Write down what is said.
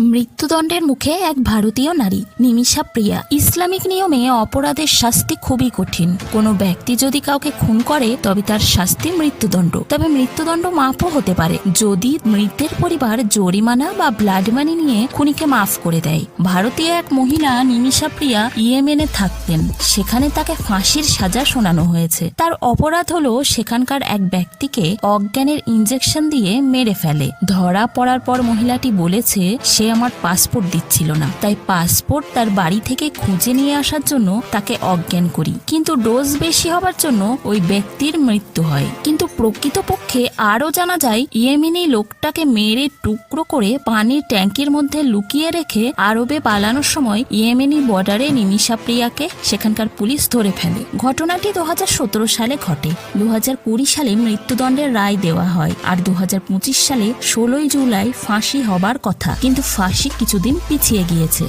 মৃত্যুদণ্ডের মুখে এক ভারতীয় নারী নিমিষা প্রিয়া। ইসলামিক নিয়মে অপরাধের শাস্তি খুবই কঠিন। কোনো ব্যক্তি যদি কাউকে খুন করে তবে তার শাস্তি মৃত্যুদণ্ড। তবে মৃত্যুদণ্ড মাফও হতে পারে যদি মৃতের পরিবার জরিমানা বা ব্লাড মানি নিয়ে খুনিকে মাফ করে দেয়। ভারতীয় এক মহিলা নিমিষা প্রিয়া ইয়েমেনে থাকতেন। সেখানে তাকে ফাঁসির সাজা শোনানো হয়েছে। তার অপরাধ হলো সেখানকার এক ব্যক্তিকে অজ্ঞানের ইনজেকশন দিয়ে মেরে ফেলে। ধরা পড়ার পর মহিলাটি বলেছে সে আমার পাসপোর্ট দিচ্ছিল না, তাই পাসপোর্ট তার বাড়ি থেকে খুঁজে নিয়ে আসার জন্য তাকে অজ্ঞান করি, কিন্তু ডোজ বেশি হবার জন্য ওই ব্যক্তির মৃত্যু হয়। কিন্তু প্রকৃতপক্ষে আরও জানা যায় ইয়েমেনি লোকটাকে মেরে টুকরো করে পানির ট্যাঙ্কির মধ্যে লুকিয়ে রেখে আরবে পালানোর সময় ইয়েমেনি বর্ডারে নিমিষা প্রিয়াকে সেখানকার পুলিশ ধরে ফেলে। ঘটনাটি 2017 সালে ঘটে। 2020 সালে মৃত্যুদণ্ডের রায় দেওয়া হয় আর 2025 সালে 16 জুলাই ফাঁসি হবার কথা, কিন্তু ফাঁসি কিছুদিন পিছিয়ে গিয়েছে।